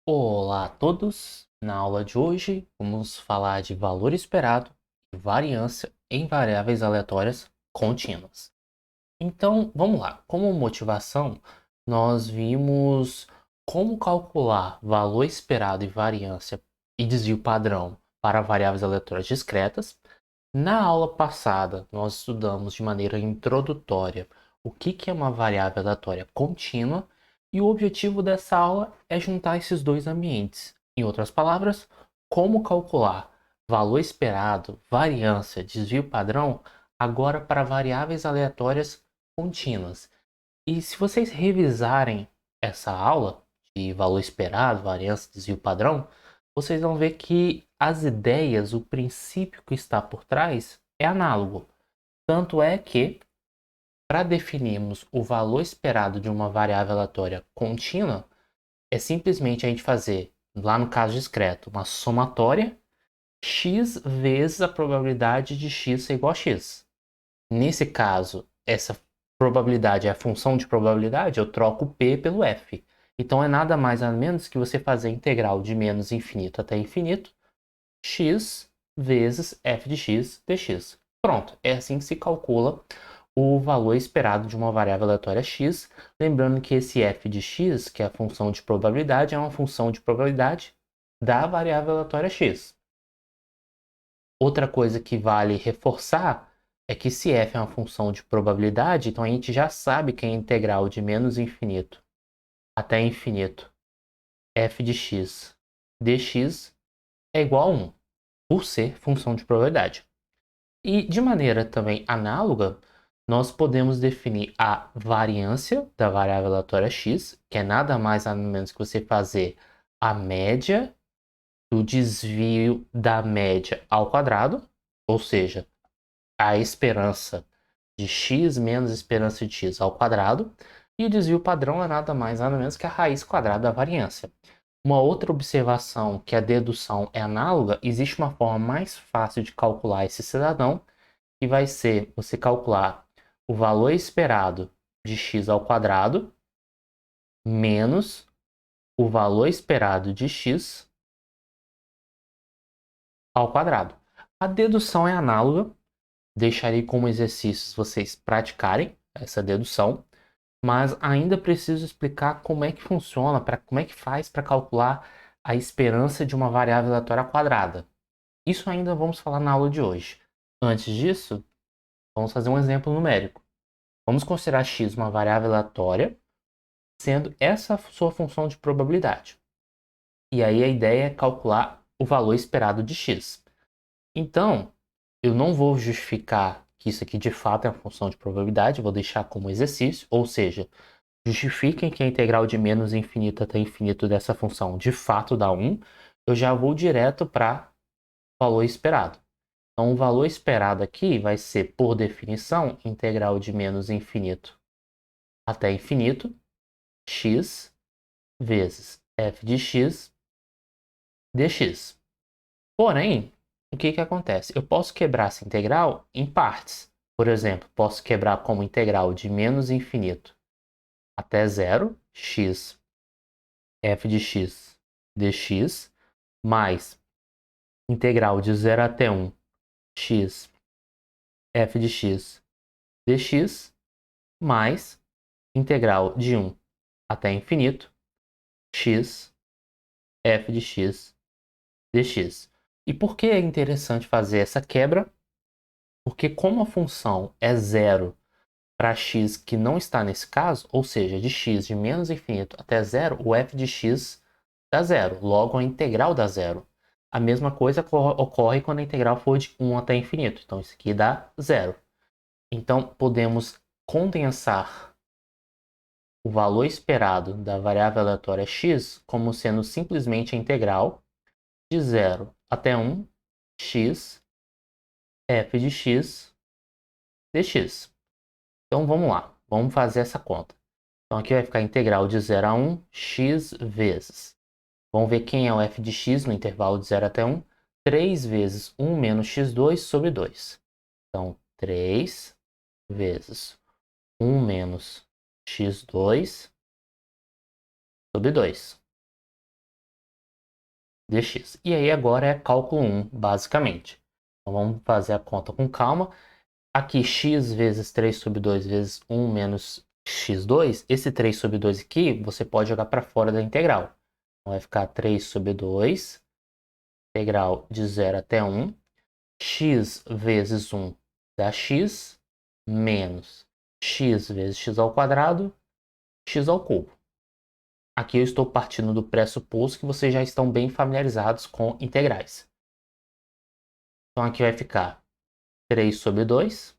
Olá a todos! Na aula de hoje vamos falar de valor esperado e variância em variáveis aleatórias contínuas. Então vamos lá, como motivação, nós vimos como calcular valor esperado e variância e desvio padrão para variáveis aleatórias discretas. Na aula passada, nós estudamos de maneira introdutória o que é uma variável aleatória contínua e o objetivo dessa aula é juntar esses dois ambientes. Em outras palavras, como calcular valor esperado, variância, desvio padrão agora para variáveis aleatórias contínuas. E se vocês revisarem essa aula de valor esperado, variância, desvio padrão, vocês vão ver que as ideias, o princípio que está por trás é análogo. Tanto é que, para definirmos o valor esperado de uma variável aleatória contínua, é simplesmente a gente fazer, lá no caso discreto, uma somatória x vezes a probabilidade de x ser igual a x. Nesse caso, essa probabilidade é a função de probabilidade, eu troco o p pelo f. Então é nada mais nada menos que você fazer a integral de menos infinito até infinito, x vezes f de x dx. Pronto, é assim que se calcula o valor esperado de uma variável aleatória x. Lembrando que esse f de x, que é a função de probabilidade, é uma função de probabilidade da variável aleatória x. Outra coisa que vale reforçar é que se f é uma função de probabilidade, então a gente já sabe que a integral de menos infinito até infinito f de x dx é igual a 1, por ser função de probabilidade. E de maneira também análoga, nós podemos definir a variância da variável aleatória x, que é nada mais nada menos que você fazer a média do desvio da média ao quadrado, ou seja, a esperança de x menos a esperança de x ao quadrado, e o desvio padrão é nada mais nada menos que a raiz quadrada da variância. Uma outra observação que a dedução é análoga, existe uma forma mais fácil de calcular esse cidadão, que vai ser você calcular o valor esperado de x ao quadrado menos o valor esperado de x ao quadrado. A dedução é análoga, deixarei como exercícios vocês praticarem essa dedução, mas ainda preciso explicar como é que funciona, como é que faz para calcular a esperança de uma variável aleatória quadrada. Isso ainda vamos falar na aula de hoje. Antes disso, vamos fazer um exemplo numérico. Vamos considerar x uma variável aleatória, sendo essa a sua função de probabilidade. E aí a ideia é calcular o valor esperado de x. Então, eu não vou justificar que isso aqui de fato é uma função de probabilidade, vou deixar como exercício, ou seja, justifiquem que a integral de menos infinito até infinito dessa função de fato dá 1, eu já vou direto para o valor esperado. Então, o valor esperado aqui vai ser, por definição, integral de menos infinito até infinito, x vezes f de x dx. Porém, o que acontece? Eu posso quebrar essa integral em partes. Por exemplo, posso quebrar como integral de menos infinito até zero, x f de x dx, mais integral de 0 até 1, x f de x dx, mais integral de 1 até infinito, x f de x dx. E por que é interessante fazer essa quebra? Porque como a função é zero para x que não está nesse caso, ou seja, de x de menos infinito até zero, o f de x dá zero, logo a integral dá zero. A mesma coisa ocorre quando a integral for de 1 até infinito, então isso aqui dá zero. Então podemos condensar o valor esperado da variável aleatória x como sendo simplesmente a integral de 0 até 1 x f de x dx. Então vamos lá, vamos fazer essa conta. Então aqui vai ficar a integral de 0 a 1 x vezes. Vamos ver quem é o f de x no intervalo de 0 até 1. 3 vezes 1 menos x2 sobre 2. Então 3 vezes 1 menos x2 sobre 2. dx. E aí agora é cálculo 1, basicamente. Então vamos fazer a conta com calma. Aqui x vezes 3 sobre 2 vezes 1 menos x2. Esse 3 sobre 2 aqui você pode jogar para fora da integral. Então vai ficar 3 sobre 2, integral de 0 até 1. X vezes 1 dá x, menos x vezes x ao quadrado, x ao cubo. Aqui eu estou partindo do pressuposto que vocês já estão bem familiarizados com integrais. Então aqui vai ficar 3 sobre 2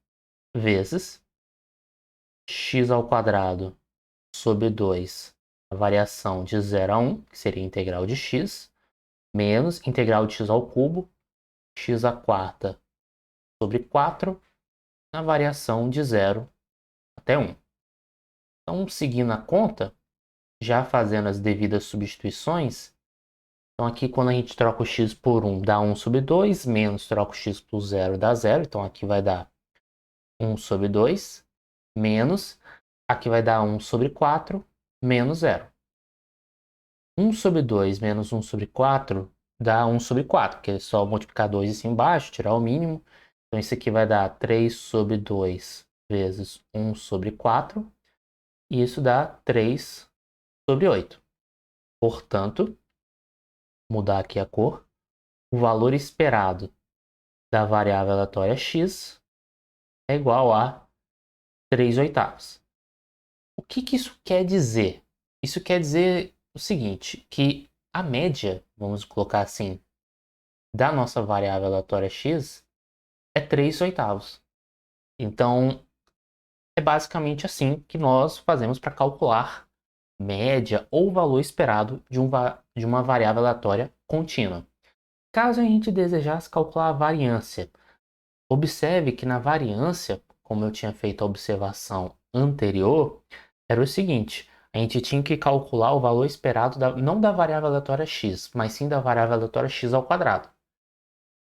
vezes x ao quadrado sobre 2, a variação de 0 a 1, que seria a integral de x, menos integral de x ao cubo, x à quarta sobre 4, na variação de 0 até 1. Então, seguindo a conta, já fazendo as devidas substituições, então aqui quando a gente troca o x por 1 dá 1 sobre 2, menos troca o x por 0 dá 0, então aqui vai dar 1 sobre 2, menos, aqui vai dar 1 sobre 4, menos 0. 1 sobre 2 menos 1 sobre 4 dá 1 sobre 4, que é só multiplicar 2 assim embaixo, tirar o mínimo. Então isso aqui vai dar 3 sobre 2 vezes 1 sobre 4, e isso dá 3 sobre 8. Portanto, mudar aqui a cor, o valor esperado da variável aleatória x é igual a 3 oitavos. O que isso quer dizer? Isso quer dizer o seguinte, que a média, vamos colocar assim, da nossa variável aleatória x é 3 oitavos. Então, é basicamente assim que nós fazemos para calcular média ou valor esperado de uma variável aleatória contínua. Caso a gente desejasse calcular a variância, observe que na variância, como eu tinha feito a observação anterior, era o seguinte: a gente tinha que calcular o valor esperado não da variável aleatória x, mas sim da variável aleatória x ao quadrado.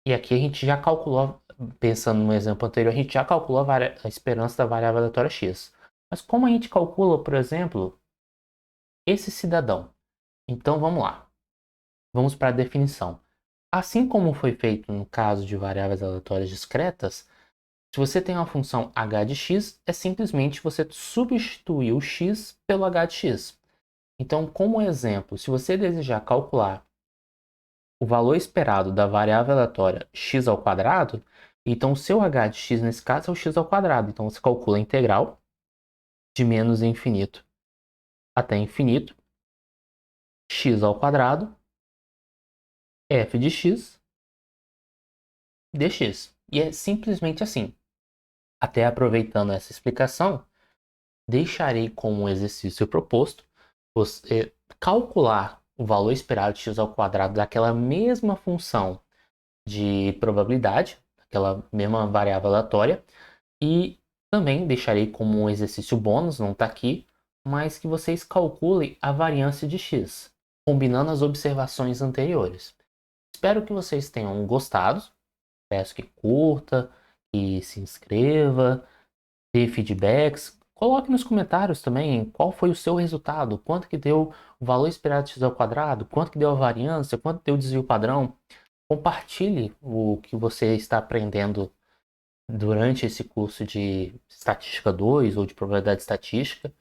E aqui a gente já calculou, pensando no exemplo anterior, a gente já calculou a esperança da variável aleatória x. Mas como a gente calcula, por exemplo, esse cidadão? Então vamos lá. Vamos para a definição. Assim como foi feito no caso de variáveis aleatórias discretas, se você tem uma função h de x, é simplesmente você substituir o x pelo h de x. Então, como exemplo, se você desejar calcular o valor esperado da variável aleatória x ao quadrado, então o seu h de x nesse caso é o x ao quadrado. Então você calcula a integral de menos infinito até infinito, x ao quadrado, f de x dx. E é simplesmente assim. Até aproveitando essa explicação, deixarei como um exercício proposto você calcular o valor esperado de x ao quadrado daquela mesma função de probabilidade, aquela mesma variável aleatória, e também deixarei como um exercício bônus, não está aqui, mas que vocês calculem a variância de x, combinando as observações anteriores. Espero que vocês tenham gostado, peço que curta, que se inscreva, dê feedbacks. Coloque nos comentários também qual foi o seu resultado, quanto que deu o valor esperado de x ao quadrado, quanto que deu a variância, quanto deu o desvio padrão. Compartilhe o que você está aprendendo durante esse curso de Estatística 2 ou de Probabilidade Estatística.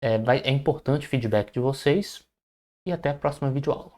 É importante o feedback de vocês e até a próxima videoaula.